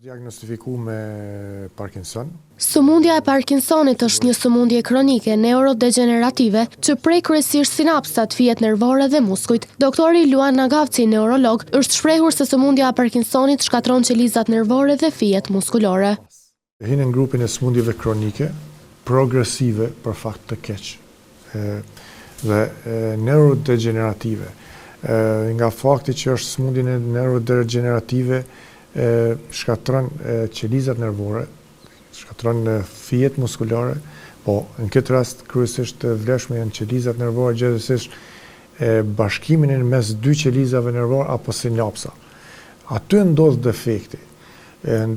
Diagnostifiku me Parkinson. Sëmundja e Parkinsonit është një sëmundje kronike neurodegenerative që prej kryesisht sinapsat, fijet nervore dhe muskujt. Doktori Luan Nagavci, neurolog, është shprehur se sëmundja e Parkinsonit shkatron qelizat nervore dhe fijet muskulore. Hinë në grupin e sëmundjeve kronike, progresive për fakt të keq dhe neurodegenerative. Nga fakti që është sëmundje neurodegenerative shkatron qelizat nervore, shkatron fijet muskulare, po në këtë rast kryesisht vlefshme janë qelizat nervore, gjithsesi bashkimin e mes dy qelizave nervore apo sinapsa. Aty ndodh defekti.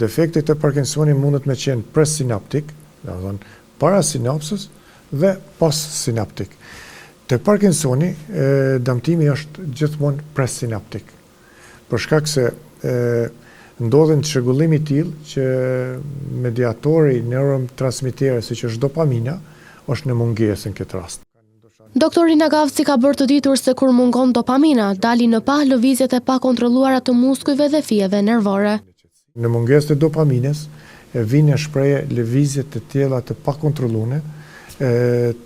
Defektet e Parkinsonit mundet me qenë presinaptik, domethënë para sinapsës dhe postsinaptik. Te Parkinsoni dëmtimi është gjithmonë presinaptik. Për shkak se ndodhen çrregullimi i tillë që mediatori neurotransmeterë siç është dopamina është në mungesë në këtë rast. Doktori Nagavci ka bërë të ditur se kur mungon dopamina, dalin në pa lëvizjet e pakontrolluara të muskujve dhe fijeve nervore. Në mungesë të dopamines vijnë në shprehje lëvizje të tilla të pakontrolluara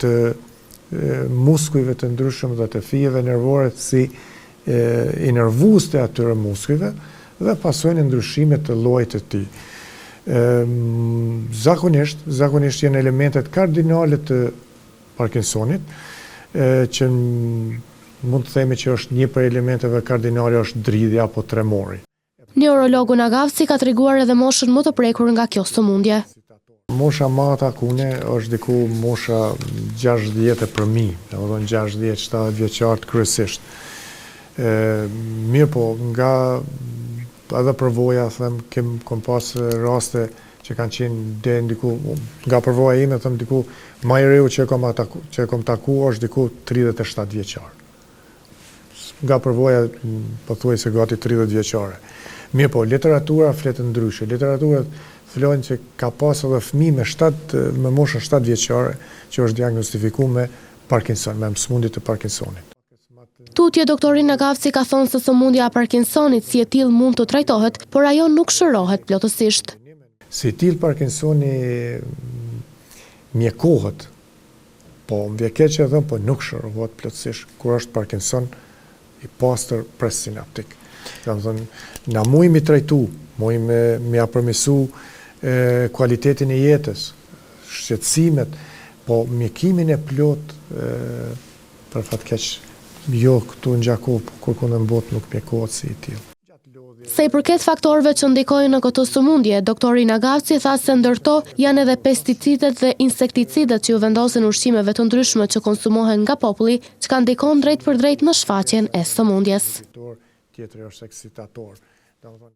të muskujve të ndryshëm dhe të fijeve nervore si inervues të atyre muskujve dhe pasojnë ndryshime të llojit të tij. Zakonisht janë elementet kardinale të Parkinsonit, që mund të themi që është një për elementeve kardinale është dridhja apo tremori. Neurologu Nagavci ka treguar edhe moshën më të prekur nga kjo sëmundje. Mosha më e takune është diku mosha 60 e përmi, domethënë 60-70 vjeçar kryesisht. Mirë po, nga edhe përvoja, kom pas raste që kanë qenë deri diku, nga përvoja ime, diku, më i reu që kom taku është diku 37 vjeçar. Nga përvoja, pothuajse gati 30 vjeçare. Mirë po, literatura fletë ndryshe. Literatura flojnë që ka pas edhe fëmijë me moshën 7 vjeçare që është diagnostifikuar me Parkinson, me sëmundje të Parkinsonit. Tutje doktori Nagavci ka thonë se sëmundja e Parkinsonit si e tillë mund të trajtohet, por ajo nuk shërohet plotësisht. Si tillë Parkinsoni mjekohet, po më vjen keq e them, po nuk shërohet plotësisht kur është Parkinson i pastër presinaptik. Domethënë, na mujmë trajtu, mujmë ja përmirësu kualitetin e jetës, shqetësimet, po mjekimin e plot për fat keq jo këtu në Gjakov, kur në botë nuk mjekohet si i tillë. Se i përket faktorëve që ndikojnë në këtë sëmundje, doktori Nagavci tha se ndërto janë edhe pesticidet dhe insekticidet që u vendosen ushqimeve të ndryshme që konsumohen nga populli, që kanë ndikon drejt për drejt në shfaqjen e sëmundjes. Tjetri është eksitator.